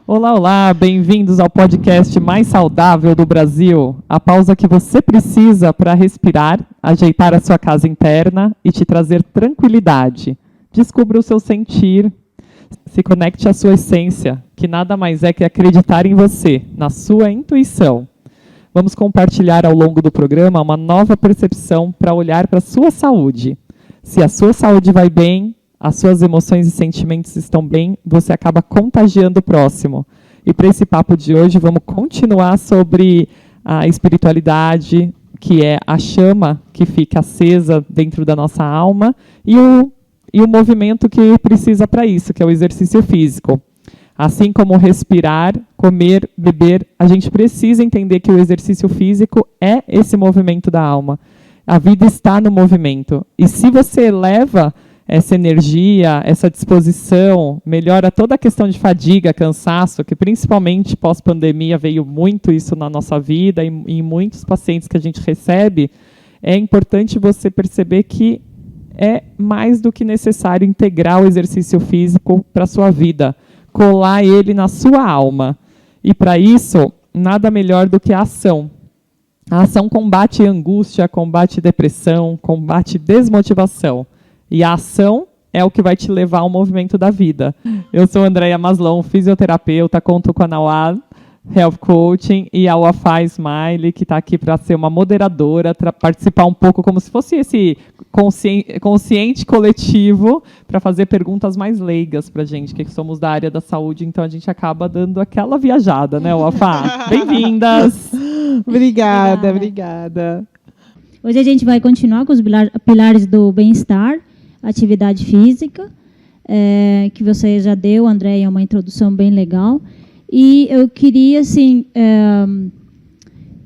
Olá, olá, bem-vindos ao podcast mais saudável do Brasil. A pausa que você precisa para respirar, ajeitar a sua casa interna e te trazer tranquilidade. Descubra o seu sentir, se conecte à sua essência, que nada mais é que acreditar em você, na sua intuição. Vamos compartilhar ao longo do programa uma nova percepção para olhar para a sua saúde. Se a sua saúde vai bem, as suas emoções e sentimentos estão bem, você acaba contagiando o próximo. E para esse papo de hoje, vamos continuar sobre a espiritualidade, que é a chama que fica acesa dentro da nossa alma, e o movimento que precisa para isso, que é o exercício físico. Assim como respirar, comer, beber, a gente precisa entender que o exercício físico é esse movimento da alma. A vida está no movimento. E se você eleva essa energia, essa disposição, melhora toda a questão de fadiga, cansaço, que principalmente pós-pandemia veio muito isso na nossa vida e em muitos pacientes que a gente recebe, é importante você perceber que é mais do que necessário integrar o exercício físico para a sua vida, colar ele na sua alma. E para isso, nada melhor do que a ação. A ação combate angústia, combate depressão, combate desmotivação. E a ação é o que vai te levar ao movimento da vida. Eu sou Andréia Maslon, fisioterapeuta, conto com a Nauá Health Coaching e a Wafá Smile, que está aqui para ser uma moderadora, participar um pouco como se fosse esse consciente coletivo para fazer perguntas mais leigas para a gente, que somos da área da saúde, então a gente acaba dando aquela viajada, né, Wafá? Bem-vindas! Obrigada. Hoje a gente vai continuar com os pilares do bem-estar, atividade física, que você já deu, Andréia, uma introdução bem legal. E eu queria assim,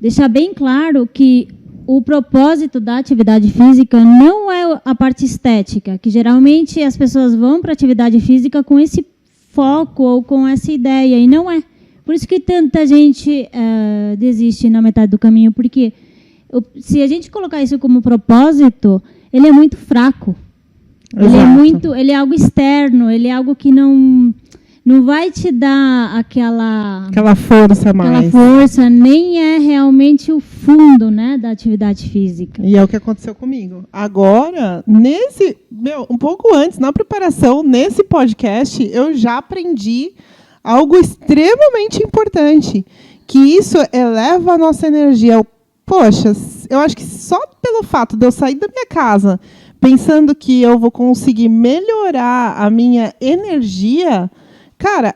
deixar bem claro que o propósito da atividade física não é a parte estética, que geralmente as pessoas vão para a atividade física com esse foco ou com essa ideia, e não é. Por isso que tanta gente desiste na metade do caminho, porque se a gente colocar isso como propósito, ele é muito fraco. Ele é algo externo, ele é algo que não vai te dar aquela força a mais. Aquela força, nem é realmente o fundo, né, da atividade física. E é o que aconteceu comigo. Agora, um pouco antes, na preparação, nesse podcast, eu já aprendi algo extremamente importante, que isso eleva a nossa energia. Poxa, eu acho que só pelo fato de eu sair da minha casa pensando que eu vou conseguir melhorar a minha energia, cara,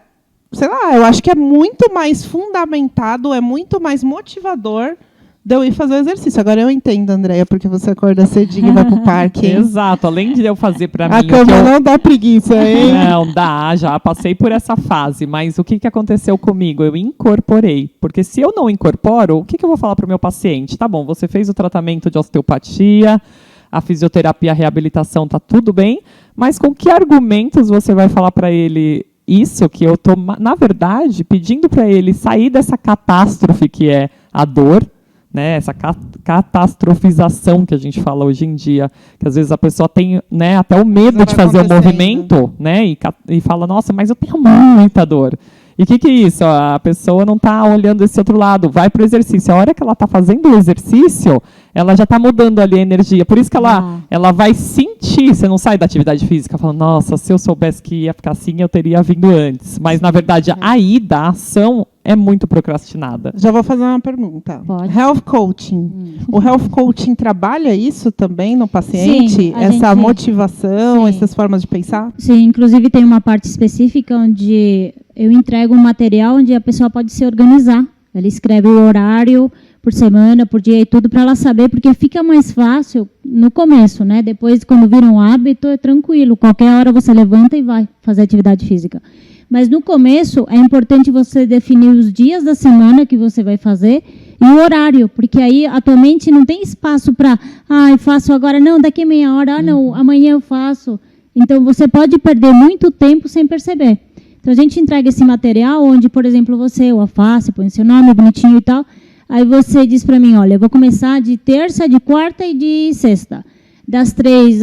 sei lá, eu acho que é muito mais fundamentado, é muito mais motivador de eu ir fazer o exercício. Agora eu entendo, Andréia, porque você acorda cedinho e vai pro parque. Exato, além de eu fazer para mim... A cama não dá preguiça, hein? Não, dá, já passei por essa fase, mas o que aconteceu comigo? Eu incorporei, porque se eu não incorporo, o que eu vou falar para o meu paciente? Tá bom, você fez o tratamento de osteopatia, a fisioterapia, a reabilitação, tá tudo bem, mas com que argumentos você vai falar para ele isso que eu estou, na verdade, pedindo para ele sair dessa catástrofe que é a dor, né, essa catastrofização que a gente fala hoje em dia, que às vezes a pessoa tem, né, até o medo de fazer o movimento, né, e fala, nossa, mas eu tenho muita dor. E o que é isso? A pessoa não está olhando esse outro lado, vai para o exercício. A hora que ela está fazendo o exercício, ela já está mudando ali a energia. Por isso que ela vai sentir, você não sai da atividade física falando, nossa, se eu soubesse que ia ficar assim, eu teria vindo antes. Mas, na verdade, a ida, a ação, é muito procrastinada. Já vou fazer uma pergunta. Pode. Health Coaching. O Health Coaching trabalha isso também no paciente? Sim, essa motivação, sim, essas formas de pensar? Sim, inclusive tem uma parte específica onde eu entrego um material onde a pessoa pode se organizar. Ela escreve o horário por semana, por dia e tudo, para ela saber, porque fica mais fácil no começo, né? Depois, quando vira um hábito, é tranquilo. Qualquer hora você levanta e vai fazer atividade física. Mas no começo é importante você definir os dias da semana que você vai fazer e o horário, porque aí atualmente não tem espaço para, eu faço agora, não, daqui a meia hora, não, amanhã eu faço. Então você pode perder muito tempo sem perceber. Então a gente entrega esse material onde, por exemplo, você, o Afá, põe seu nome bonitinho e tal, aí você diz para mim, olha, eu vou começar de terça, de quarta e de sexta, das 3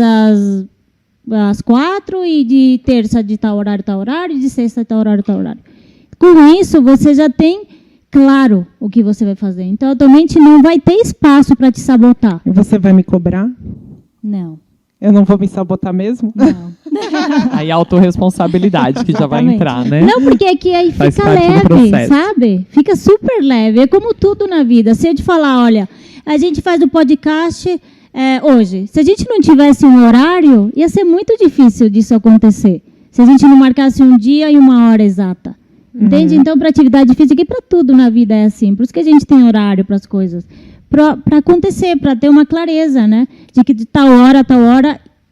às 4 e de terça de tal horário, e de sexta de tal horário, tal horário. com isso, você já tem claro o que você vai fazer. Então, a tua mente não vai ter espaço para te sabotar. E você vai me cobrar? Não. Eu não vou me sabotar mesmo? Não. Aí a autorresponsabilidade que já vai Exatamente. entrar, né? Não, porque é que aí Faz fica parte do leve, processo. sabe? Fica super leve. É como tudo na vida. Se eu te falar, olha, a gente faz o podcast hoje. Se a gente não tivesse um horário, ia ser muito difícil disso acontecer. Se a gente não marcasse um dia e uma hora exata. Entende? Então, para atividade física e para tudo na vida é assim. Por isso que a gente tem horário para as coisas. Para acontecer, para ter uma clareza, né? De que de tal hora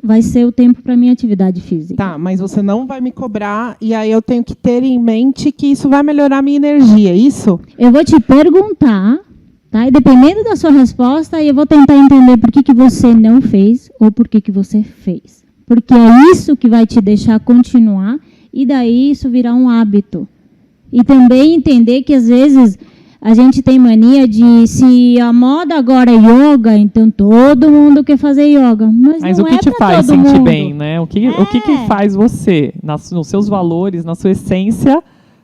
vai ser o tempo para minha atividade física. Tá, mas você não vai me cobrar e aí eu tenho que ter em mente que isso vai melhorar a minha energia, é isso? Eu vou te perguntar, tá? E dependendo da sua resposta, aí eu vou tentar entender por que você não fez ou por que você fez. Porque é isso que vai te deixar continuar e daí isso virar um hábito. E também entender que às vezes a gente tem mania de, se a moda agora é yoga, então todo mundo quer fazer yoga. Mas o não que é te pra faz todo sentir mundo. bem, né? O que faz você, nos seus valores, na sua essência,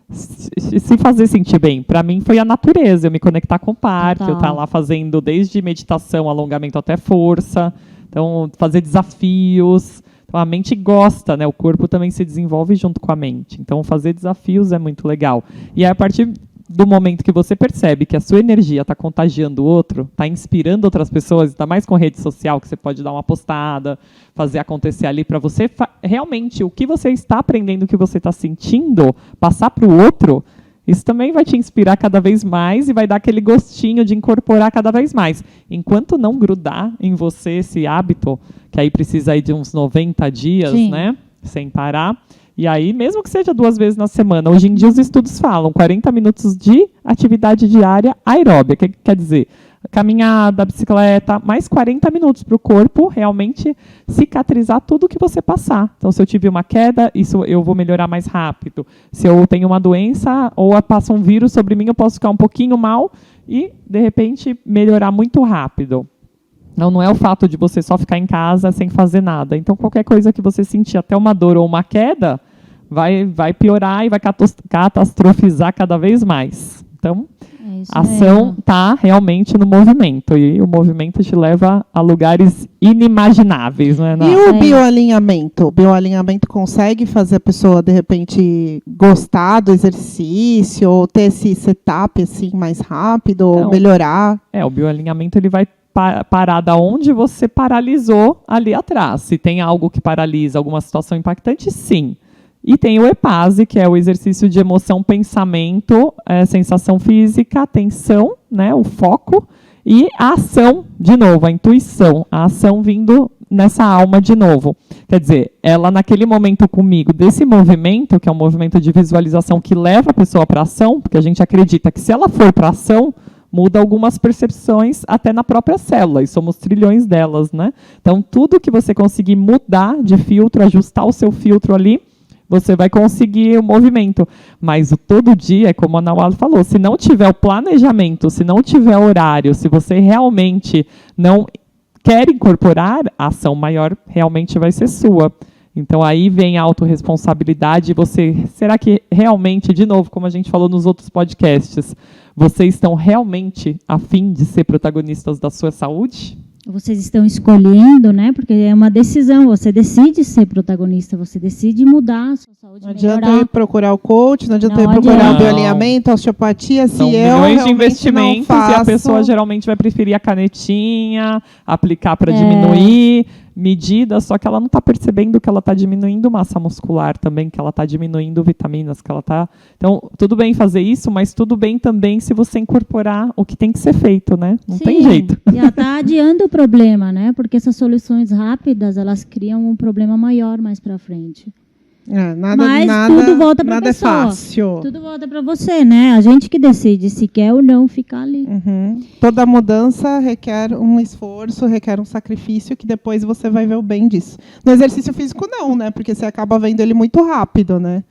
se fazer sentir bem? Para mim foi a natureza, eu me conectar com o parque, eu estar lá fazendo desde meditação, alongamento até força, então fazer desafios. Então a mente gosta, né? O corpo também se desenvolve junto com a mente. Então fazer desafios é muito legal. E aí, a partir do momento que você percebe que a sua energia está contagiando o outro, está inspirando outras pessoas, está mais com rede social, que você pode dar uma postada, fazer acontecer ali para você, realmente o que você está aprendendo, o que você está sentindo, passar para o outro, isso também vai te inspirar cada vez mais e vai dar aquele gostinho de incorporar cada vez mais. Enquanto não grudar em você esse hábito, que aí precisa aí de uns 90 dias, né, sem parar. E aí, mesmo que seja 2 vezes na semana, hoje em dia os estudos falam 40 minutos de atividade diária aeróbica, que quer dizer, caminhada, bicicleta, mais 40 minutos para o corpo realmente cicatrizar tudo que você passar. Então, se eu tive uma queda, isso eu vou melhorar mais rápido. Se eu tenho uma doença ou passa um vírus sobre mim, eu posso ficar um pouquinho mal e, de repente, melhorar muito rápido. Não é o fato de você só ficar em casa sem fazer nada. Então, qualquer coisa que você sentir, até uma dor ou uma queda, vai piorar e vai catastrofizar cada vez mais. Então, a ação está realmente no movimento. E o movimento te leva a lugares inimagináveis. Né, E o bioalinhamento? O bioalinhamento consegue fazer a pessoa, de repente, gostar do exercício, ou ter esse setup assim, mais rápido, ou melhorar? O bioalinhamento ele vai parar da onde você paralisou ali atrás. Se tem algo que paralisa, alguma situação impactante, sim. E tem o EPASE, que é o exercício de emoção, pensamento, sensação física, atenção, né, o foco, e a ação, de novo, a intuição, a ação vindo nessa alma de novo. Quer dizer, ela naquele momento comigo, desse movimento, que é um movimento de visualização que leva a pessoa para a ação, porque a gente acredita que se ela for para a ação, muda algumas percepções até na própria célula, e somos trilhões delas, né? Então, tudo que você conseguir mudar de filtro, ajustar o seu filtro ali, você vai conseguir o movimento. Mas o todo dia, como a Nawala falou, se não tiver o planejamento, se não tiver horário, se você realmente não quer incorporar, a ação maior realmente vai ser sua. Então, aí vem a autorresponsabilidade. Será que realmente, de novo, como a gente falou nos outros podcasts, vocês estão realmente a fim de ser protagonistas da sua saúde? Vocês estão escolhendo, né? Porque é uma decisão. Você decide ser protagonista, você decide mudar a sua saúde, não adianta melhorar. eu ir procurar o coach, não adianta eu ir procurar o bioalinhamento, a osteopatia, São se eu milhões de realmente investimentos não faço... e a pessoa geralmente vai preferir a canetinha, aplicar para diminuir medidas, só que ela não está percebendo que ela está diminuindo massa muscular também, que ela está diminuindo vitaminas, que ela está... Então, tudo bem fazer isso, mas tudo bem também se você incorporar o que tem que ser feito, né? Não tem jeito. E ela está adiando o problema, né? Porque essas soluções rápidas, elas criam um problema maior mais para frente. Mas tudo volta para a pessoa. Nada é fácil. Tudo volta para você, né? A gente que decide se quer ou não ficar ali. Toda mudança requer um esforço, requer um sacrifício, que depois você vai ver o bem disso. No exercício físico não, né? Porque você acaba vendo ele muito rápido, né?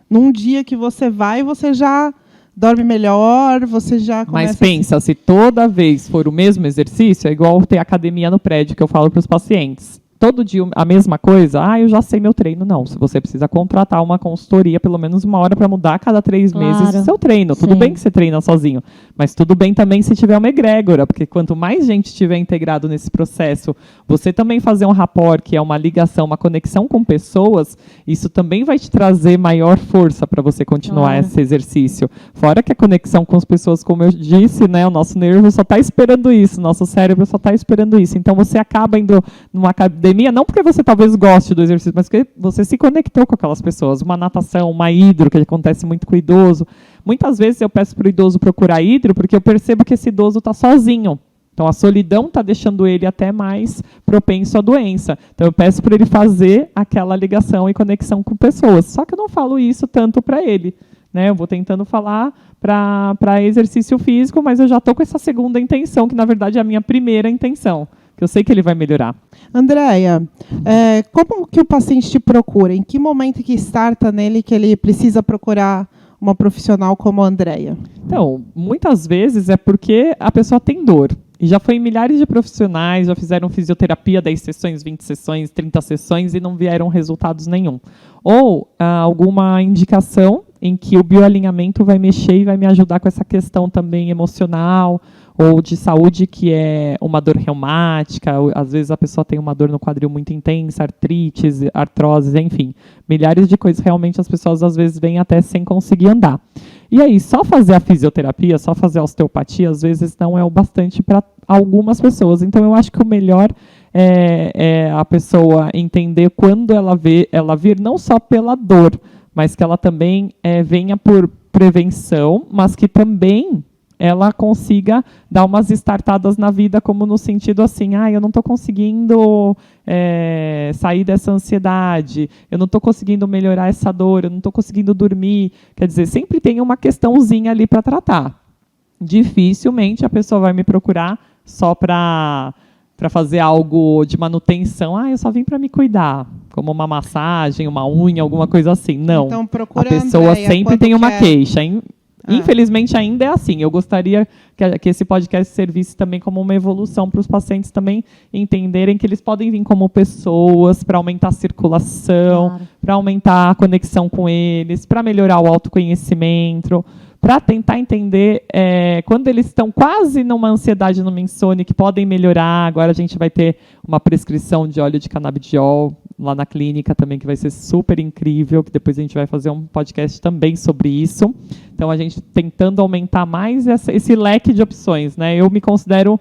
Num dia que você vai, você já dorme melhor, você já começa... Mas pensa, se toda vez for o mesmo exercício, é igual ter academia no prédio, que eu falo para os pacientes. todo dia a mesma coisa, eu já sei meu treino. Não, se você precisa contratar uma consultoria, pelo menos 1 hora para mudar a cada 3 meses o seu treino. Tudo Sim. bem que você treina sozinho, mas tudo bem também se tiver uma egrégora, porque quanto mais gente estiver integrado nesse processo, você também fazer um rapport, que é uma ligação, uma conexão com pessoas, isso também vai te trazer maior força para você continuar esse exercício. Fora que a conexão com as pessoas, como eu disse, né, o nosso nervo só está esperando isso, nosso cérebro só está esperando isso. Então você acaba indo numa academia, não porque você talvez goste do exercício, mas porque você se conectou com aquelas pessoas. Uma natação, uma hidro, que acontece muito com o idoso. Muitas vezes eu peço para o idoso procurar hidro, porque eu percebo que esse idoso está sozinho. Então, a solidão está deixando ele até mais propenso à doença. Então, eu peço para ele fazer aquela ligação e conexão com pessoas. Só que eu não falo isso tanto para ele, né? Eu vou tentando falar para exercício físico, mas eu já estou com essa segunda intenção, que, na verdade, é a minha primeira intenção, que eu sei que ele vai melhorar. Andréia, como que o paciente te procura? Em que momento que starta nele que ele precisa procurar uma profissional como a Andréia? Então, muitas vezes é porque a pessoa tem dor. E já foi em milhares de profissionais, já fizeram fisioterapia, 10 sessões, 20 sessões, 30 sessões e não vieram resultados nenhum. Ou alguma indicação em que o bioalinhamento vai mexer e vai me ajudar com essa questão também emocional ou de saúde, que é uma dor reumática. Às vezes a pessoa tem uma dor no quadril muito intensa, artrites, artrose, enfim. Milhares de coisas. Realmente as pessoas às vezes vêm até sem conseguir andar. E aí, só fazer a fisioterapia, só fazer a osteopatia, às vezes não é o bastante para algumas pessoas. Então, eu acho que o melhor é a pessoa entender quando ela vir não só pela dor, mas que ela também venha por prevenção, mas que também ela consiga dar umas startadas na vida, como no sentido assim, eu não estou conseguindo sair dessa ansiedade, eu não estou conseguindo melhorar essa dor, eu não estou conseguindo dormir. Quer dizer, sempre tem uma questãozinha ali para tratar. Dificilmente a pessoa vai me procurar só para fazer algo de manutenção. Eu só vim para me cuidar, como uma massagem, uma unha, alguma coisa assim. Não, então, procura a pessoa Andréia sempre tem uma queixa, hein? Ah. Infelizmente, ainda é assim. Eu gostaria que esse podcast servisse também como uma evolução para os pacientes também entenderem que eles podem vir como pessoas para aumentar a circulação, Claro. para aumentar a conexão com eles, para melhorar o autoconhecimento, para tentar entender quando eles estão quase numa ansiedade, numa insônia, que podem melhorar. Agora a gente vai ter uma prescrição de óleo de canabidiol lá na clínica também, que vai ser super incrível, que depois a gente vai fazer um podcast também sobre isso. Então, a gente tentando aumentar mais esse leque de opções, né? Eu me considero,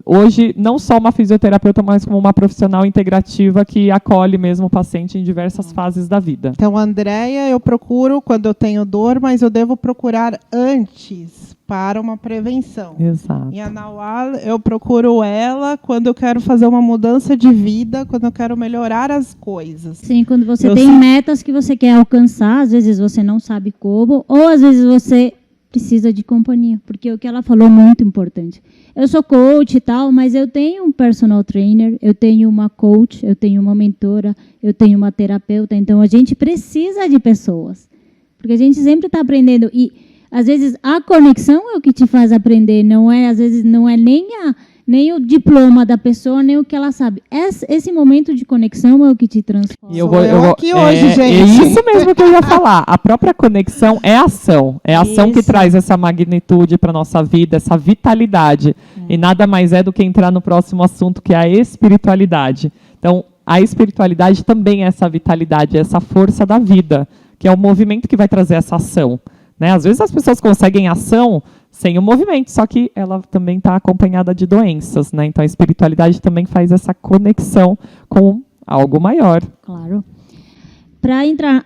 hoje, não só uma fisioterapeuta, mas como uma profissional integrativa que acolhe mesmo o paciente em diversas fases da vida. Então, Andréia, eu procuro quando eu tenho dor, mas eu devo procurar antes para uma prevenção. Exato. E a Nawal, eu procuro ela quando eu quero fazer uma mudança de vida, quando eu quero melhorar as coisas. Sim, quando você Eu tem sei- metas que você quer alcançar, às vezes você não sabe como, ou às vezes você precisa de companhia, porque o que ela falou é muito importante. Eu sou coach e tal, mas eu tenho um personal trainer, eu tenho uma coach, eu tenho uma mentora, eu tenho uma terapeuta, então a gente precisa de pessoas, porque a gente sempre está aprendendo e às vezes a conexão é o que te faz aprender, às vezes não é nem o diploma da pessoa, nem o que ela sabe. Esse momento de conexão é o que te transforma. E Sou eu aqui hoje, gente. É isso mesmo que eu ia falar. A própria conexão é ação. É a ação que Isso. traz essa magnitude para a nossa vida, essa vitalidade. E nada mais é do que entrar no próximo assunto, que é a espiritualidade. Então, a espiritualidade também é essa vitalidade, é essa força da vida, que é o movimento que vai trazer essa ação. Né? Às vezes as pessoas conseguem ação sem o movimento, só que ela também está acompanhada de doenças. Né? Então, a espiritualidade também faz essa conexão com algo maior. Claro.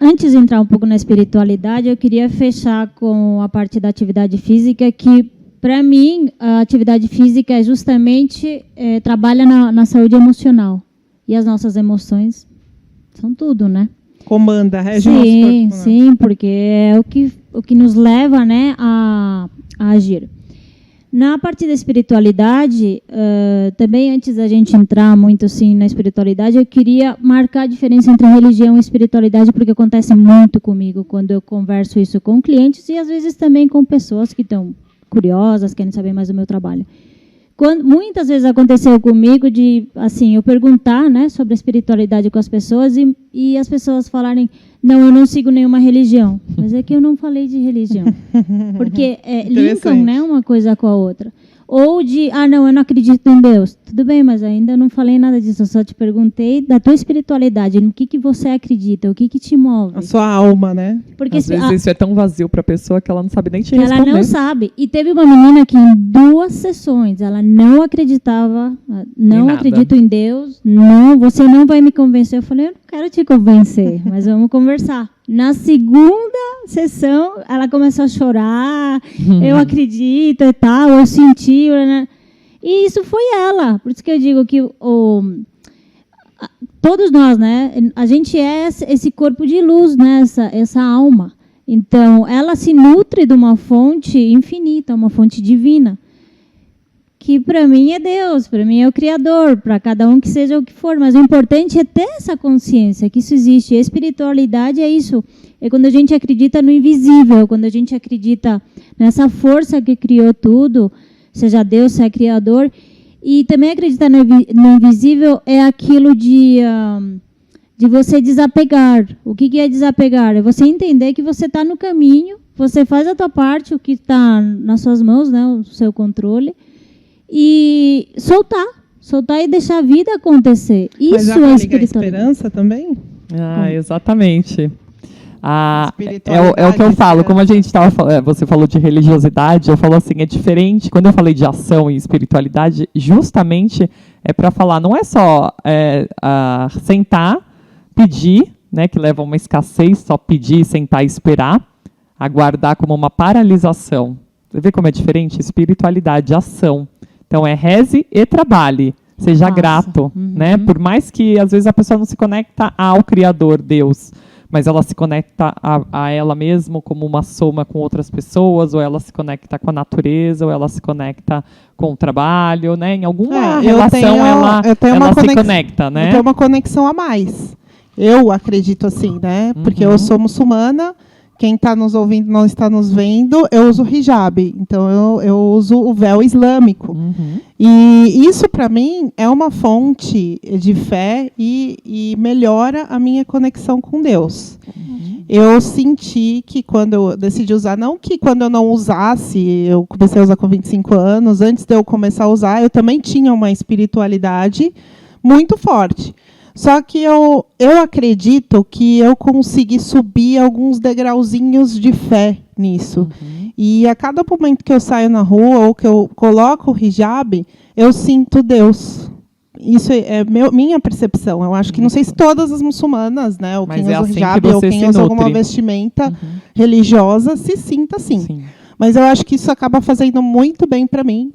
Antes de entrar um pouco na espiritualidade, eu queria fechar com a parte da atividade física, que, para mim, a atividade física é justamente trabalha na saúde emocional. E as nossas emoções são tudo, né? Comanda, rege o nosso corpo, né? Sim, porque é o que nos leva, né, a agir. Na parte da espiritualidade, também antes da gente entrar muito assim, na espiritualidade, eu queria marcar a diferença entre religião e espiritualidade, porque acontece muito comigo quando eu converso isso com clientes e às vezes também com pessoas que estão curiosas, querem saber mais do meu trabalho. Muitas vezes aconteceu comigo de, assim, eu perguntar, né, sobre a espiritualidade com as pessoas e as pessoas falarem, não, eu não sigo nenhuma religião. Mas é que eu não falei de religião. Porque linkam, né, uma coisa com a outra. Ou de, não, eu não acredito em Deus. Tudo bem, mas ainda não falei nada disso. Eu só te perguntei da tua espiritualidade, no que você acredita, o que te move. A sua alma, né? Porque às vezes isso é tão vazio para a pessoa que ela não sabe nem te responder. Ela não sabe. E teve uma menina que em 2 sessões, ela não acreditava, não acredito em Deus, não, você não vai me convencer. Eu falei, eu não quero te convencer, mas vamos conversar. Na segunda sessão, ela começou a chorar, eu acredito e tal, eu senti, né? E isso foi ela. Por isso que eu digo que todos nós, né? A gente é esse corpo de luz, né? Essa alma. Então, ela se nutre de uma fonte infinita, uma fonte divina, que para mim é Deus, para mim é o Criador, para cada um que seja o que for. Mas o importante é ter essa consciência que isso existe. A espiritualidade é isso. É quando a gente acredita no invisível, quando a gente acredita nessa força que criou tudo, seja Deus, seja Criador. E também acreditar no invisível é aquilo de você desapegar. O que é desapegar? É você entender que você está no caminho, você faz a tua parte, o que está nas suas mãos, né, o seu controle, e soltar e deixar a vida acontecer. Isso é espiritualidade. Esperança também? Exatamente. É o que eu falo. Como a gente estava falando, você falou de religiosidade, eu falo assim, é diferente. Quando eu falei de ação e espiritualidade, justamente é para falar, não é só sentar, pedir, né, que leva a uma escassez, só pedir, sentar e esperar, aguardar como uma paralisação. Você vê como é diferente? Espiritualidade, ação. Então, é reze e trabalhe. Seja grato, né? Por mais que, às vezes, a pessoa não se conecta ao Criador, Deus, mas ela se conecta a ela mesma como uma soma com outras pessoas, ou ela se conecta com a natureza, ou ela se conecta com o trabalho, né? Em alguma relação, ela se conecta, né? Eu tenho uma conexão a mais. Eu acredito assim, né? Porque eu sou muçulmana. Quem está nos ouvindo não está nos vendo, eu uso hijab. Então, eu uso o véu islâmico. E isso, para mim, é uma fonte de fé e melhora a minha conexão com Deus. Eu senti que quando eu decidi usar, não que quando eu não usasse, eu comecei a usar com 25 anos, antes de eu começar a usar, eu também tinha uma espiritualidade muito forte. Só que eu acredito que eu consegui subir alguns degrauzinhos de fé nisso. E a cada momento que eu saio na rua ou que eu coloco o hijab, eu sinto Deus. Isso é minha percepção. Eu acho que não sei se todas as muçulmanas, né, ou quem usa o hijab, ou quem usa alguma vestimenta religiosa, se sinta assim. Sim. Mas eu acho que isso acaba fazendo muito bem para mim.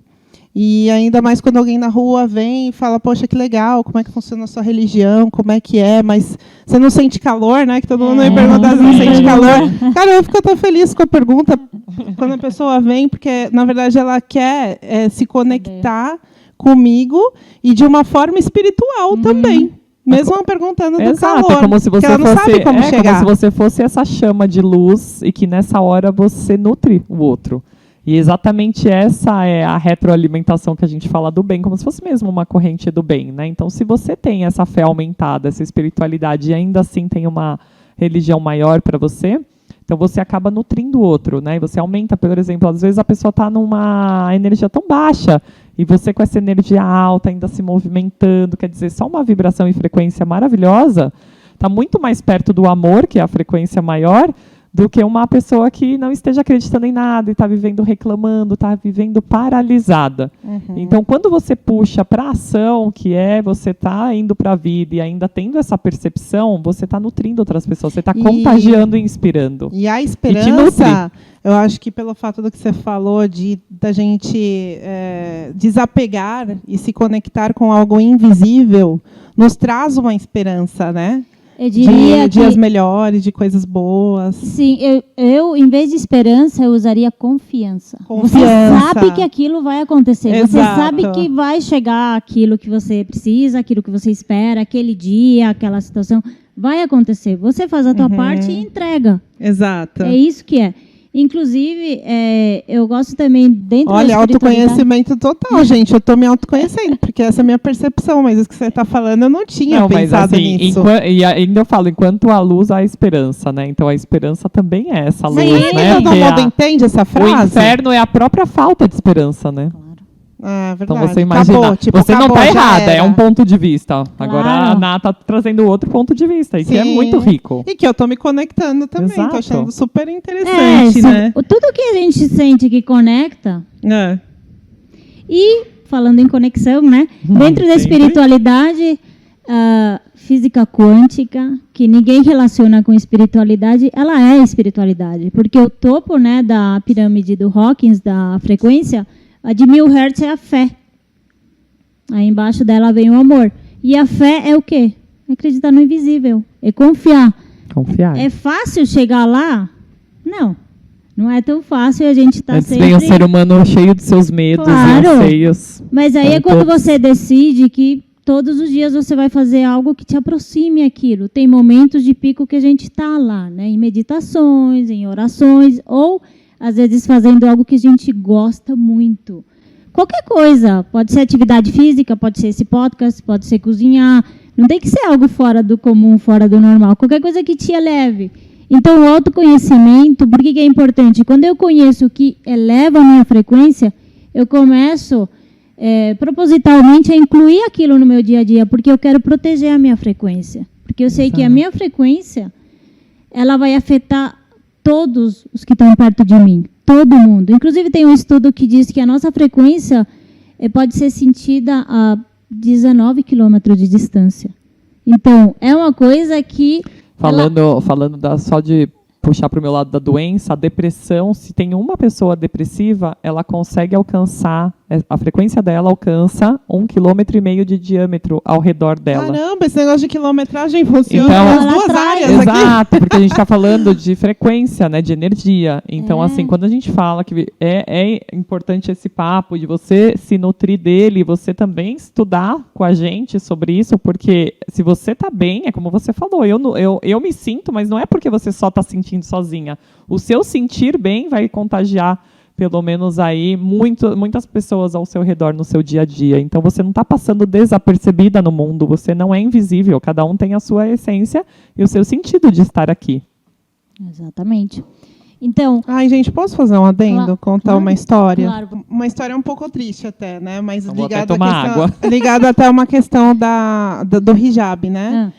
E ainda mais quando alguém na rua vem e fala, poxa, que legal, como é que funciona a sua religião, como é que é, mas você não sente calor, né? Que todo mundo me pergunta se não sente calor. Cara, eu fico tão feliz com a pergunta quando a pessoa vem, porque, na verdade, ela quer se conectar comigo e de uma forma espiritual também. Mesmo perguntando do calor, é como se você ela não fosse, sabe como chegar. Como se você fosse essa chama de luz e que nessa hora você nutre o outro. E exatamente essa é a retroalimentação que a gente fala do bem, como se fosse mesmo uma corrente do bem, né? Então, se você tem essa fé aumentada, essa espiritualidade e ainda assim tem uma religião maior para você, então você acaba nutrindo o outro, né? E você aumenta, por exemplo, às vezes a pessoa está numa energia tão baixa e você com essa energia alta ainda se movimentando, quer dizer, só uma vibração e frequência maravilhosa, está muito mais perto do amor, que é a frequência maior, do que uma pessoa que não esteja acreditando em nada e está vivendo reclamando, está vivendo paralisada. Então, quando você puxa para a ação, que é você está indo para a vida e ainda tendo essa percepção, você está nutrindo outras pessoas, você está contagiando e inspirando. E a esperança, eu acho que pelo fato do que você falou, da gente desapegar e se conectar com algo invisível, nos traz uma esperança, né? Eu diria de dias melhores, de coisas boas. Sim, eu em vez de esperança, eu usaria confiança. Você sabe que aquilo vai acontecer. Exato. Você sabe que vai chegar aquilo que você precisa, aquilo que você espera, aquele dia, aquela situação. Vai acontecer. Você faz a tua parte e entrega. Exato. É isso que é. Inclusive, eu gosto também dentro Olha, da espiritualidade... autoconhecimento total, gente. Eu tô me autoconhecendo, porque essa é a minha percepção, mas isso que você tá falando, eu não tinha Não, mas pensado assim, nisso. e ainda eu falo, enquanto há luz, há esperança, né? Então a esperança também é essa luz, Mas será né? que todo Porque mundo entende essa o frase? inferno é a própria falta de esperança, né? Ah, Então verdade. você imagina, Acabou, tipo, você não acabou, está já errada, é era. um ponto de vista. Agora a Claro. Ná tá trazendo outro ponto de vista, e que é Sim. muito rico. E que eu tô me conectando também. Exato. Tô achando super interessante, né? Tudo que a gente sente que conecta, É. e falando em conexão, né? Dentro da sempre. espiritualidade, física quântica, que ninguém relaciona com espiritualidade, ela é espiritualidade. Porque o topo, né, da pirâmide do Hawkins, da frequência, a de 1000 Hz é a fé. Aí embaixo dela vem o amor. E a fé é o quê? É acreditar no invisível. É confiar. Confiar. É fácil chegar lá? Não. Não é tão fácil, a gente está Antes sempre... vem o ser humano cheio de seus medos Claro. e anseios. Mas aí é Então, quando todos- você decide que todos os dias você vai fazer algo que te aproxime aquilo. Tem momentos de pico que a gente está lá, né? Em meditações, em orações, ou às vezes fazendo algo que a gente gosta muito. Qualquer coisa, pode ser atividade física, pode ser esse podcast, pode ser cozinhar. Não tem que ser algo fora do comum, fora do normal. Qualquer coisa que te eleve. Então, o autoconhecimento, por que é importante? Quando eu conheço o que eleva a minha frequência, eu começo propositalmente a incluir aquilo no meu dia a dia, porque eu quero proteger a minha frequência. Porque eu sei que a minha frequência, ela vai afetar todos os que estão perto de mim, todo mundo. Inclusive, tem um estudo que diz que a nossa frequência pode ser sentida a 19 quilômetros de distância. Então, é uma coisa que... Falando só de puxar para o meu lado da doença, a depressão, se tem uma pessoa depressiva, ela consegue alcançar, a frequência dela alcança 1,5 km de diâmetro ao redor dela. Caramba, esse negócio de quilometragem funciona Então, nas ela duas atrai. áreas aqui. Exato, porque a gente está falando de frequência, né, de energia. Então, assim, quando a gente fala que é importante esse papo de você se nutrir dele, você também estudar com a gente sobre isso, porque se você está bem, é como você falou, eu me sinto, mas não é porque você só está sentindo sozinha. O seu sentir bem vai contagiar pelo menos aí muitas pessoas ao seu redor no seu dia a dia. Então você não está passando desapercebida no mundo, você não é invisível, cada um tem a sua essência e o seu sentido de estar aqui. Exatamente. Então, Ai, gente, posso fazer um adendo? Contar claro, uma história? claro. Uma história um pouco triste até, né? Mas Então vou até ligada tomar água. ligada até a uma questão do hijab, né?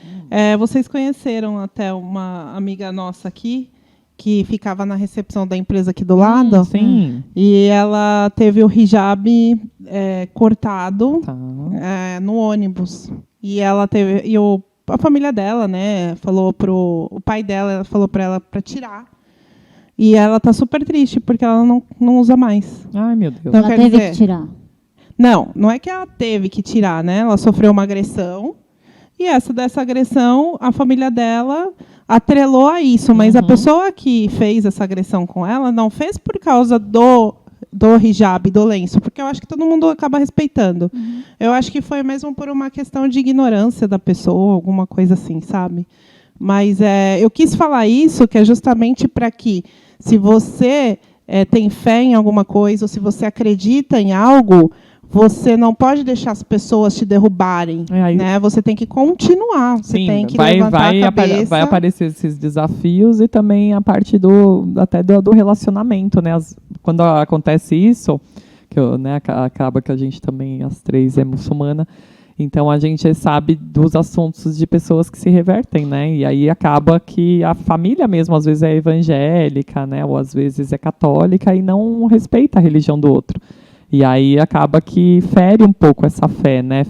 Vocês conheceram até uma amiga nossa aqui, que ficava na recepção da empresa aqui do lado. Sim. E ela teve o hijab cortado Tá. no ônibus. E ela teve... a família dela, né, o pai dela falou para ela para tirar. E ela tá super triste, porque ela não usa mais. Ai, meu Deus. Então, Ela quer teve dizer, que tirar. não é que ela teve que tirar, né? Ela sofreu uma agressão. E dessa agressão, a família dela atrelou a isso. Mas a pessoa que fez essa agressão com ela não fez por causa do hijab, do lenço, porque eu acho que todo mundo acaba respeitando. Eu acho que foi mesmo por uma questão de ignorância da pessoa, alguma coisa assim, sabe? Mas eu quis falar isso, que é justamente para que, se você tem fé em alguma coisa, ou se você acredita em algo, você não pode deixar as pessoas te derrubarem, né? Você tem que continuar, você tem que levantar a cabeça. Vai aparecer esses desafios e também a parte do relacionamento, né? Quando acontece isso, que né, acaba que a gente também, as três, é muçulmana, então a gente sabe dos assuntos de pessoas que se revertem, né? E aí acaba que a família mesmo, às vezes, é evangélica, né? Ou às vezes é católica e não respeita a religião do outro. E aí acaba que fere um pouco essa fé, né?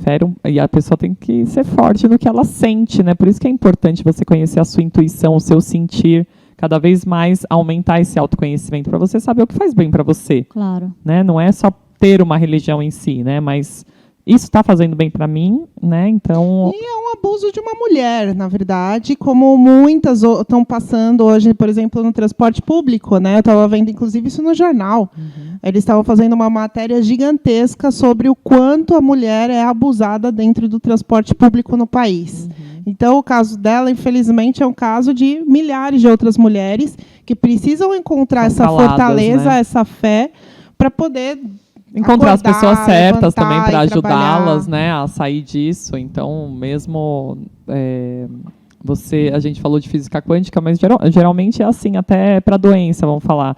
E a pessoa tem que ser forte no que ela sente, né? Por isso que é importante você conhecer a sua intuição, o seu sentir, cada vez mais aumentar esse autoconhecimento para você saber o que faz bem para você. Claro. Né? Não é só ter uma religião em si, né? Mas isso está fazendo bem para mim, né? Então... E é um abuso de uma mulher, na verdade, como muitas estão passando hoje, por exemplo, no transporte público, né? Eu estava vendo, inclusive, isso no jornal. Eles estavam fazendo uma matéria gigantesca sobre o quanto a mulher é abusada dentro do transporte público no país. Então, o caso dela, infelizmente, é um caso de milhares de outras mulheres que precisam encontrar essa fortaleza, né? Essa fé, para poder encontrar as pessoas certas também para ajudá-las, né, a sair disso. Então, mesmo a gente falou de física quântica, mas geralmente é assim, até para doença, vamos falar.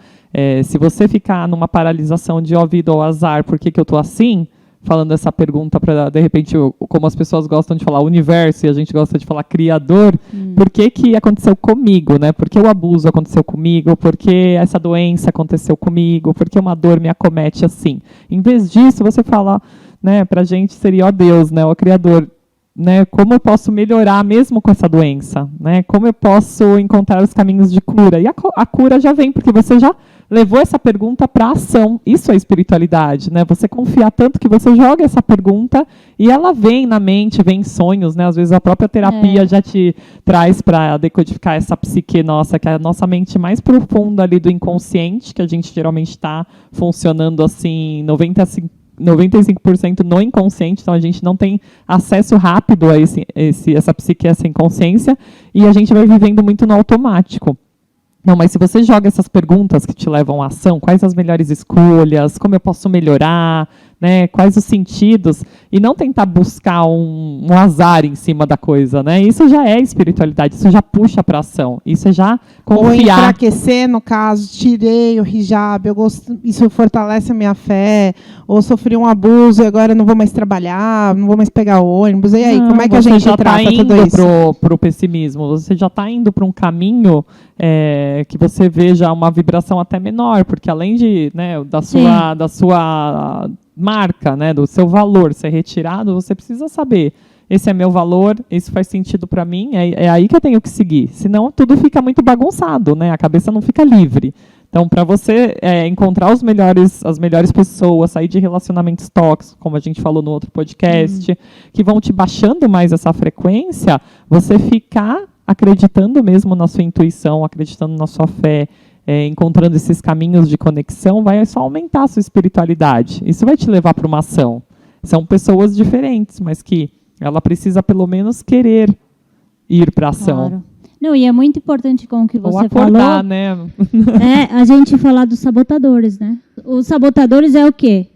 Se você ficar numa paralisação de ouvido ao azar, por que eu estou assim? Falando essa pergunta para, de repente, como as pessoas gostam de falar universo e a gente gosta de falar criador, por que aconteceu comigo, né? Por que o abuso aconteceu comigo? Por que essa doença aconteceu comigo? Por que uma dor me acomete assim? Em vez disso, você fala, né, para a gente seria, ó Deus, né, ó Criador, né, como eu posso melhorar mesmo com essa doença? Né? Como eu posso encontrar os caminhos de cura? E a cura já vem, porque você já levou essa pergunta para a ação. Isso é espiritualidade, né? Você confiar tanto que você joga essa pergunta e ela vem na mente, vem em sonhos, né? Às vezes a própria terapia já te traz para decodificar essa psique nossa, que é a nossa mente mais profunda ali do inconsciente, que a gente geralmente está funcionando assim 95% no inconsciente, então a gente não tem acesso rápido a essa psique, essa inconsciência, e a gente vai vivendo muito no automático. Não, mas se você joga essas perguntas que te levam à ação, quais as melhores escolhas, como eu posso melhorar, né, quais os sentidos, e não tentar buscar um azar em cima da coisa, né? Isso já é espiritualidade, isso já puxa para ação, isso é já confiar. Ou enfraquecer, no caso, tirei o hijab, isso fortalece a minha fé, ou sofri um abuso e agora não vou mais trabalhar, não vou mais pegar ônibus, e aí, como é que a gente trata tudo isso? Você já está indo para o pessimismo, você já está indo para um caminho que você veja uma vibração até menor, porque além de, né, da sua marca, né, do seu valor ser retirado, você precisa saber, esse é meu valor, isso faz sentido para mim, é aí que eu tenho que seguir, senão tudo fica muito bagunçado, né, a cabeça não fica livre. Então, para você encontrar as melhores pessoas, sair de relacionamentos tóxicos, como a gente falou no outro podcast, que vão te baixando mais essa frequência, você ficar acreditando mesmo na sua intuição, acreditando na sua fé, encontrando esses caminhos de conexão, vai só aumentar a sua espiritualidade. Isso vai te levar para uma ação. São pessoas diferentes, mas que ela precisa pelo menos querer ir para a ação. Claro. Não, e é muito importante com o que você acordar, falou. Né? A gente falar dos sabotadores, né? Os sabotadores é o quê?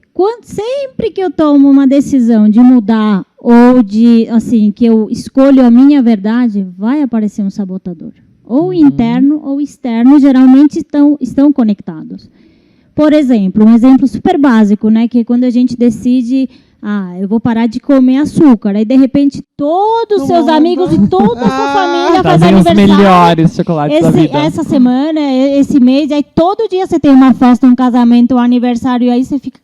Sempre que eu tomo uma decisão de mudar ou de, assim, que eu escolho a minha verdade, vai aparecer um sabotador. Ou interno ou externo, geralmente estão conectados. Por exemplo, um exemplo super básico, né, que é quando a gente decide, eu vou parar de comer açúcar, aí de repente todos os seus amigos e toda a sua família fazem aniversário. Os melhores chocolates da vida. Essa semana, esse mês, aí todo dia você tem uma festa, um casamento, um aniversário, e aí você fica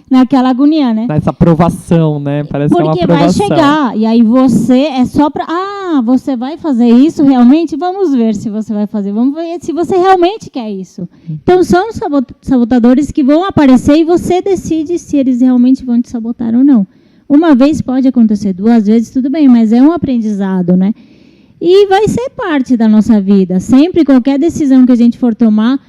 naquela agonia, né? Essa aprovação, né? Parece que é uma aprovação. Porque vai chegar, e aí você é só para... você vai fazer isso realmente? Vamos ver se você vai fazer, vamos ver se você realmente quer isso. Então, são os sabotadores que vão aparecer e você decide se eles realmente vão te sabotar ou não. Uma vez pode acontecer, 2 vezes tudo bem, mas é um aprendizado, né? E vai ser parte da nossa vida. Sempre, qualquer decisão que a gente for tomar,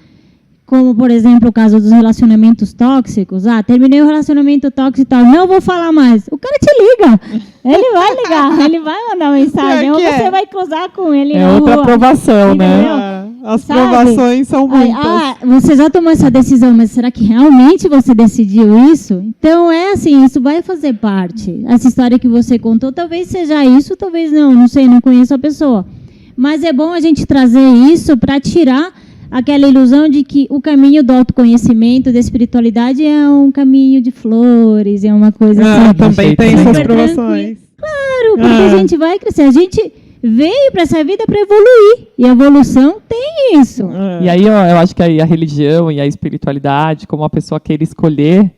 como, por exemplo, o caso dos relacionamentos tóxicos. Terminei o relacionamento tóxico e tal, não vou falar mais. O cara te liga. Ele vai ligar, ele vai mandar mensagem, ou você vai cruzar com ele na outra rua. Aprovação, entendeu? né? As provações são muitas. Você já tomou essa decisão, mas será que realmente você decidiu isso? Então, assim, isso vai fazer parte. Essa história que você contou, talvez seja isso, talvez não sei, não conheço a pessoa. Mas é bom a gente trazer isso para tirar aquela ilusão de que o caminho do autoconhecimento, da espiritualidade é um caminho de flores, é uma coisa assim. Também tem suas provações. Claro, porque a gente vai crescer. A gente veio para essa vida para evoluir. E a evolução tem isso. E aí eu acho que aí a religião e a espiritualidade, como a pessoa queira escolher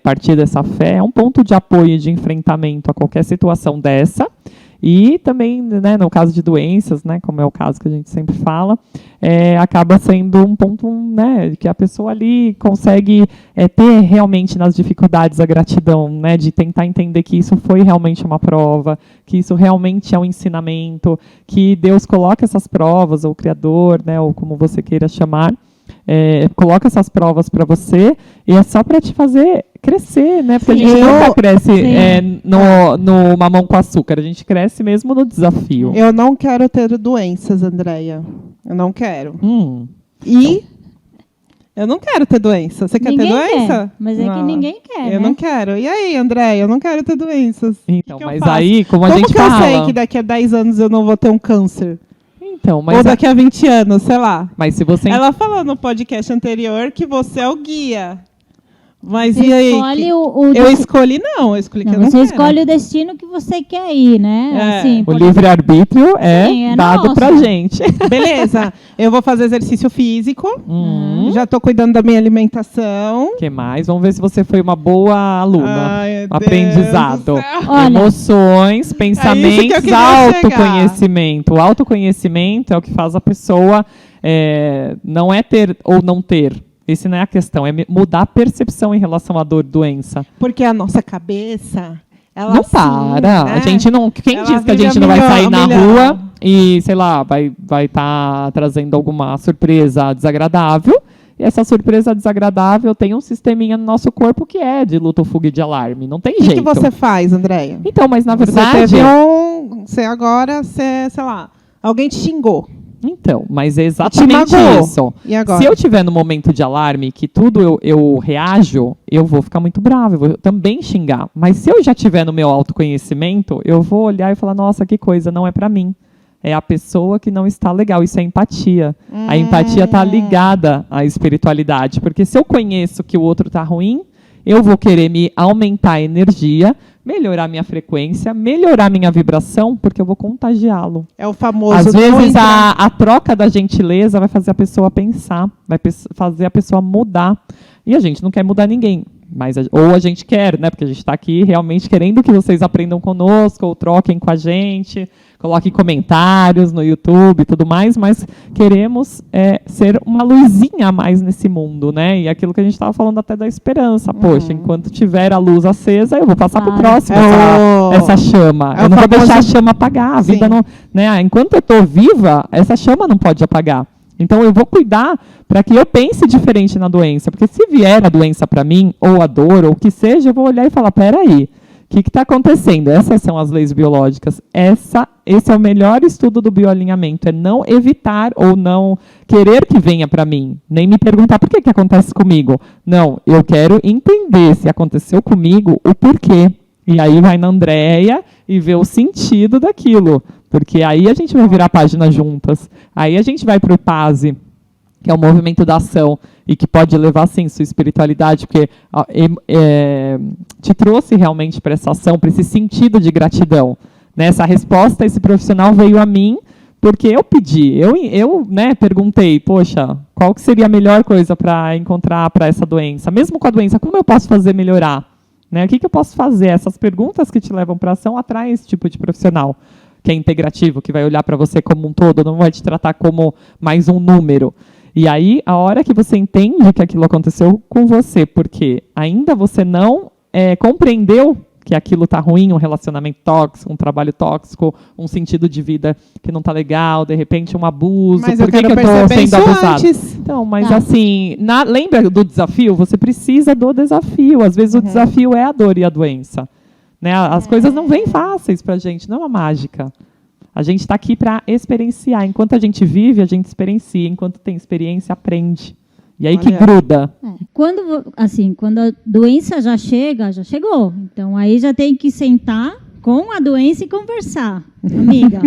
partir dessa fé, é um ponto de apoio e de enfrentamento a qualquer situação dessa. E também, né, no caso de doenças, né, como é o caso que a gente sempre fala, acaba sendo um ponto, né, que a pessoa ali consegue ter realmente nas dificuldades a gratidão, né, de tentar entender que isso foi realmente uma prova, que isso realmente é um ensinamento, que Deus coloca essas provas, ou o Criador, né, ou como você queira chamar, coloca essas provas para você e é só para te fazer crescer, né? Porque a gente nunca cresce no mamão com açúcar, a gente cresce mesmo no desafio. Eu não quero ter doenças, Andréia. Eu não quero. E eu não quero ter doença. Você quer ter doença? Mas é que ninguém quer, Eu não quero. E aí, Andréia? Eu não quero ter doenças. Então, que mas eu faço? aí, como a gente fala... Como que eu sei que daqui a 10 anos eu não vou ter um câncer? Então, mas ou daqui a 20 anos, sei lá. Mas se você... Ela falou no podcast anterior que você é o guia. Mas você e aí? Eu escolhi não, eu escolhi que eu não Você quero. escolhe o destino que você quer ir, né? Assim, o livre-arbítrio é dado nosso. pra gente. Beleza, eu vou fazer exercício físico. Já tô cuidando da minha alimentação. O que mais? Vamos ver se você foi uma boa aluna. Ai, aprendizado. Olha, emoções, pensamentos, autoconhecimento. O autoconhecimento é o que faz a pessoa não é ter ou não ter. Esse não é a questão, é mudar a percepção em relação à dor, doença. Porque a nossa cabeça, ela não para. A gente não. Quem ela diz que a gente não vai sair na rua e, sei lá, vai estar trazendo alguma surpresa desagradável? E essa surpresa desagradável tem um sisteminha no nosso corpo que é de luto, fuga e de alarme. Não tem jeito. O que você faz, Andréia? Então, mas na verdade. Você agora, sei lá, alguém te xingou. Então, mas é exatamente isso. E agora? Se eu estiver no momento de alarme, que tudo eu reajo, eu vou ficar muito bravo, eu vou também xingar. Mas se eu já estiver no meu autoconhecimento, eu vou olhar e falar, nossa, que coisa, não é para mim. É a pessoa que não está legal, isso é empatia. A empatia está ligada à espiritualidade, porque se eu conheço que o outro está ruim, eu vou querer me aumentar a energia, melhorar minha frequência, melhorar minha vibração, porque eu vou contagiá-lo. É o famoso... Às vezes a troca da gentileza vai fazer a pessoa pensar, vai fazer a pessoa mudar. E a gente não quer mudar ninguém. Ou a gente quer, né? Porque a gente está aqui realmente querendo que vocês aprendam conosco, ou troquem com a gente, coloquem comentários no YouTube e tudo mais, mas queremos ser uma luzinha a mais nesse mundo, né? E aquilo que a gente estava falando até da esperança. Poxa, enquanto tiver a luz acesa, eu vou passar para o próximo essa chama. Eu não vou deixar a chama apagar. A vida não, né? Enquanto eu estou viva, essa chama não pode apagar. Então, eu vou cuidar para que eu pense diferente na doença. Porque se vier a doença para mim, ou a dor, ou o que seja, eu vou olhar e falar, peraí, o que está acontecendo? Essas são as leis biológicas. Esse é o melhor estudo do bioalinhamento. É não evitar ou não querer que venha para mim. Nem me perguntar por que acontece comigo. Não, eu quero entender se aconteceu comigo, o porquê. E aí vai na Andréia e vê o sentido daquilo. Porque aí a gente vai virar a página juntas. Aí a gente vai para o PASE, que é o movimento da ação, e que pode levar, sim, sua espiritualidade, porque te trouxe realmente para essa ação, para esse sentido de gratidão. Né? Essa resposta, esse profissional veio a mim, porque eu pedi, eu perguntei, poxa, qual que seria a melhor coisa para encontrar para essa doença? Mesmo com a doença, como eu posso fazer melhorar? Né? O que eu posso fazer? Essas perguntas que te levam para a ação atraem esse tipo de profissional, que é integrativo, que vai olhar para você como um todo, não vai te tratar como mais um número. E aí, a hora que você entende que aquilo aconteceu com você, porque ainda você não compreendeu que aquilo está ruim, um relacionamento tóxico, um trabalho tóxico, um sentido de vida que não está legal, de repente um abuso, mas por que eu estou sendo abusado? Então, mas assim, lembra do desafio? Você precisa do desafio. Às vezes o desafio é a dor e a doença. Né? As coisas não vêm fáceis para a gente, não é uma mágica. A gente está aqui para experienciar. Enquanto a gente vive, a gente experiencia. Enquanto tem experiência, aprende. E aí que gruda. Quando a doença já chegou. Então, aí já tem que sentar com a doença e conversar. Amiga,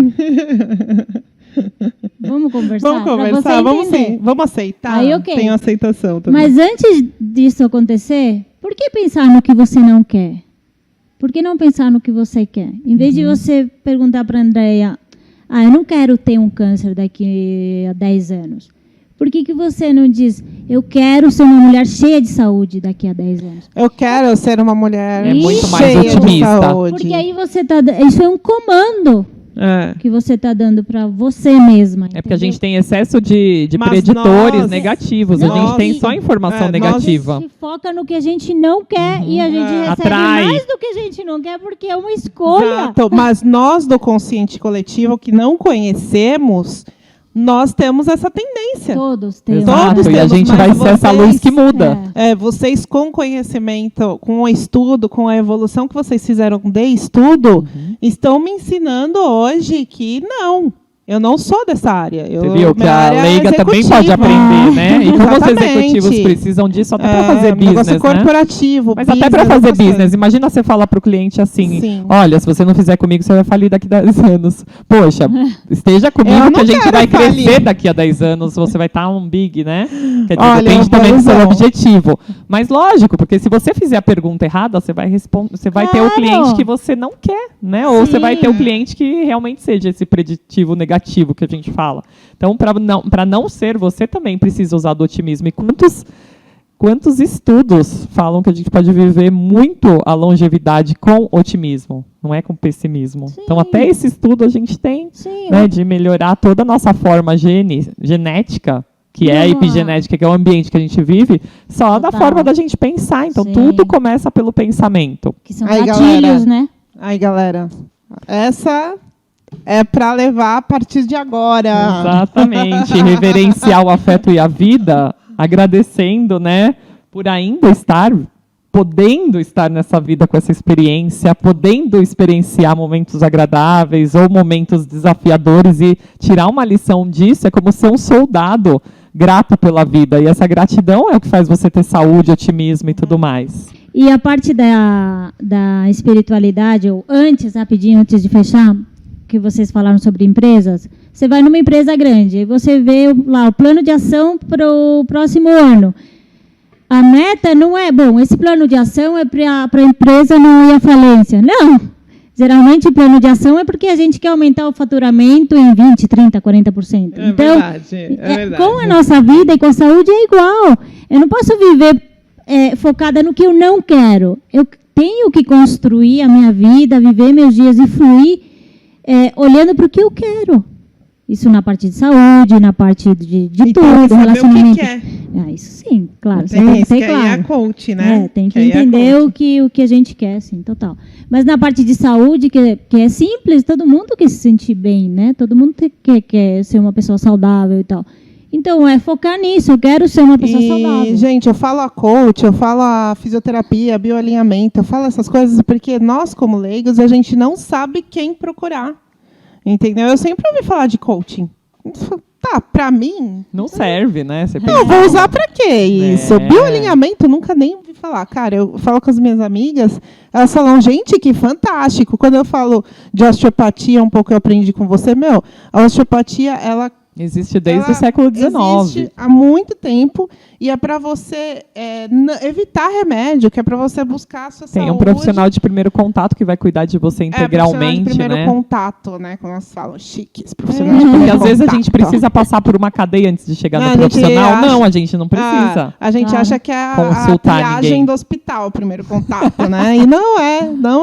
vamos conversar? Vamos sim. Vamos aceitar. Aí, okay. Tem aceitação também. Mas antes disso acontecer, por que pensar no que você não quer? Por que não pensar no que você quer? Em vez de você perguntar para a Andréia, eu não quero ter um câncer daqui a 10 anos. Por que você não diz, eu quero ser uma mulher cheia de saúde daqui a 10 anos? Eu quero ser uma mulher muito mais cheia otimista. de saúde. Porque aí você isso é um comando. que você está dando para você mesma. É porque a entendeu? gente tem excesso de Mas preditores nós- negativos. A gente tem só informação negativa. A gente foca no que a gente não quer e a gente recebe Atrai. mais do que a gente não quer porque é uma escolha. Exato. Mas nós do consciente coletivo que não conhecemos, nós temos essa tendência. Todos têm. Exato, Todos e a temos, gente mas vai ser essa vocês- luz que muda. Vocês com conhecimento, com o estudo, com a evolução que vocês fizeram de estudo, estão me ensinando hoje que não. Eu não sou dessa área. Você viu que minha a área é leiga também executiva. pode aprender, né? E como os Exatamente. executivos precisam disso até para fazer negócio business, né? corporativo. Mas até para business, fazer negócio- business, imagina você falar para o cliente assim, Sim. olha, se você não fizer comigo, você vai falir daqui a 10 anos. Poxa, esteja comigo Eu que a não gente quero vai crescer falir. daqui a 10 anos, você vai estar um big, né? Quer dizer, Olha, depende também do seu boizão. objetivo. Mas lógico, porque se você fizer a pergunta errada, você vai você vai ter o Claro. cliente que você não quer, né? Ou você vai ter o Sim. cliente que realmente seja esse preditivo negativo que a gente fala. Então, para não ser, você também precisa usar do otimismo. E quantos estudos falam que a gente pode viver muito a longevidade com otimismo, não é com pessimismo. Sim. Então, até esse estudo a gente tem, Sim, né, de melhorar toda a nossa forma genética, que é a Não. epigenética, que é o ambiente que a gente vive, só da Total. forma da gente pensar. Então, Sim. tudo começa pelo pensamento. que são Aí, gatilhos, galera. né? Aí, galera, essa é para levar a partir de agora. Exatamente. Reverenciar o afeto e a vida, agradecendo, né, por ainda podendo estar nessa vida com essa experiência, podendo experienciar momentos agradáveis ou momentos desafiadores e tirar uma lição disso é como ser um soldado grato pela vida. E essa gratidão é o que faz você ter saúde, otimismo e tudo mais. E a parte da espiritualidade, ou rapidinho, antes de fechar, que vocês falaram sobre empresas, você vai numa empresa grande e você vê lá o plano de ação para o próximo ano. A meta não é, esse plano de ação é para a empresa não ir à falência. Não! Geralmente o plano de ação é porque a gente quer aumentar o faturamento em 20%, 30%, 40%. Então, com a nossa vida e com a saúde é igual. Eu não posso viver focada no que eu não quero. Eu tenho que construir a minha vida, viver meus dias e fluir olhando para o que eu quero. Isso na parte de saúde, na parte de E tem que tudo, saber o relacionamento. que quer. Isso sim, claro. Você Tem tem que isso, ter que aí é claro. a coach, né? Tem que aí é a entender coach. o que a gente quer, sim, total. Mas na parte de saúde, que é simples, todo mundo quer se sentir bem, né? Todo mundo quer ser uma pessoa saudável e tal. Então, é focar nisso. Eu quero ser uma pessoa saudável. Gente, eu falo a coach, eu falo a fisioterapia, bioalinhamento, eu falo essas coisas porque nós, como leigos, a gente não sabe quem procurar. Entendeu? Eu sempre ouvi falar de coaching. Tá, pra mim, Não serve, né? Você eu vou usar pra quê isso? É. Bioalinhamento, nunca nem ouvi falar. Cara, eu falo com as minhas amigas, elas falam, gente, que fantástico. Quando eu falo de osteopatia, um pouco eu aprendi com você, a osteopatia, ela existe desde ela o século XIX. existe há muito tempo e é para você evitar remédio, que é para você buscar a sua Tem saúde. um profissional de primeiro contato que vai cuidar de você integralmente, profissional de primeiro né? contato, né? Como nós falamos, chiques, profissional de Porque primeiro às vezes a contato. gente precisa passar por uma cadeia antes de chegar Não, no a gente profissional. acha- Não, a gente não precisa. A gente Claro. acha que é a Consultar triagem ninguém. do hospital, o primeiro contato, né? E não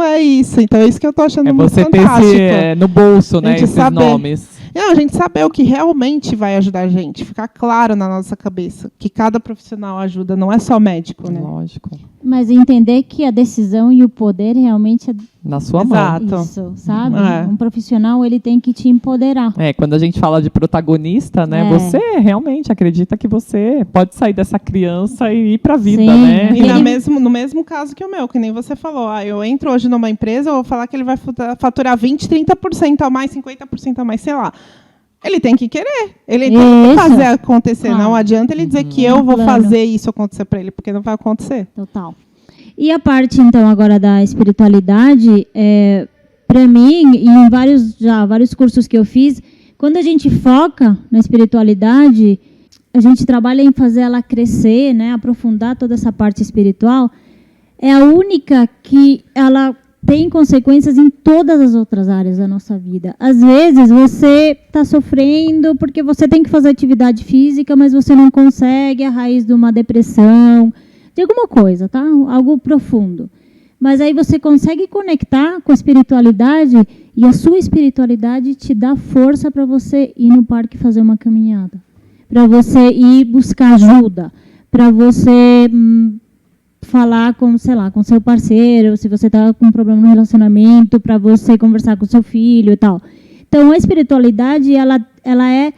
é isso. Então é isso que eu tô achando É muito você ter fantástico. no bolso, né, gente esses saber. nomes. Não, a gente saber o que realmente vai ajudar a gente, ficar claro na nossa cabeça que cada profissional ajuda, não é só médico, né? Lógico. Mas entender que a decisão e o poder realmente é Na sua Exato. mão. isso, sabe? É. Um profissional, ele tem que te empoderar. Quando a gente fala de protagonista, né? É. Você realmente acredita que você pode sair dessa criança e ir pra vida, Sim. né? E Ele- no mesmo caso que o meu, que nem você falou, eu entro hoje numa empresa, eu vou falar que ele vai faturar 20%, 30% a mais, 50% a mais, sei lá. Ele tem que querer, ele tem que Isso. fazer acontecer. Claro. Não adianta ele dizer que eu vou Plano. fazer isso acontecer para ele, porque não vai acontecer. Total. E a parte, então, agora da espiritualidade, para mim, e em vários cursos que eu fiz, quando a gente foca na espiritualidade, a gente trabalha em fazer ela crescer, né, aprofundar toda essa parte espiritual, é a única que ela tem consequências em todas as outras áreas da nossa vida. Às vezes você está sofrendo porque você tem que fazer atividade física, mas você não consegue, a raiz de uma depressão, de alguma coisa, tá? Algo profundo. Mas aí você consegue conectar com a espiritualidade E a sua espiritualidade te dá força para você ir no parque fazer uma caminhada, para você ir buscar ajuda, para você falar com, sei lá, com seu parceiro, se você está com um problema no relacionamento, para você conversar com seu filho e tal. Então, a espiritualidade, ela é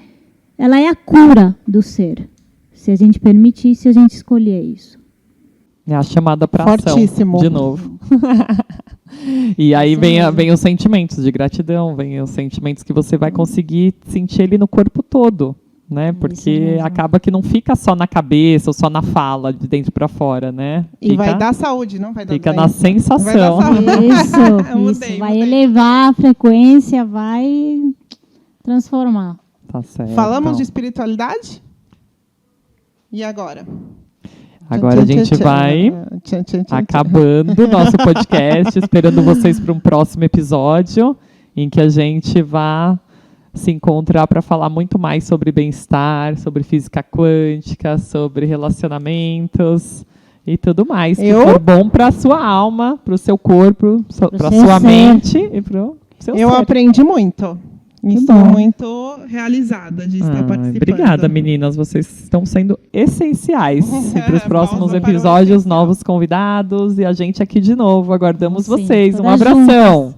a cura do ser. Se a gente permitir, se a gente escolher isso. É a chamada para ação, Fortíssimo. de novo. E aí vem os sentimentos de gratidão, vem os sentimentos que você vai conseguir sentir ele no corpo todo, né? Porque acaba que não fica só na cabeça ou só na fala, de dentro para fora, né? E vai dar saúde, não vai dar Fica doença. na sensação. Isso, vai elevar a frequência, vai transformar. Tá certo. Falamos de espiritualidade? E agora? Agora a gente vai acabando o nosso podcast, esperando vocês para um próximo episódio, em que a gente vai se encontrar para falar muito mais sobre bem-estar, sobre física quântica, sobre relacionamentos e tudo mais. Que for bom para a sua alma, para o seu corpo, para a sua mente e para o seu ser. Eu aprendi muito. Estou muito realizada de estar participando. Obrigada, meninas. Vocês estão sendo essenciais. E para os próximos episódios, novos convidados. E a gente aqui de novo. Aguardamos vocês. Um abração.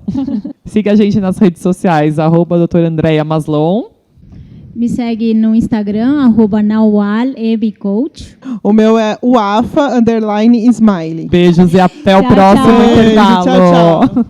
Siga a gente nas redes sociais, @doutora Andréia Maslon. Me segue no Instagram, @nawalebcoach. O meu é uafa_smiley. Beijos e até o próximo intervalo. Tchau, tchau.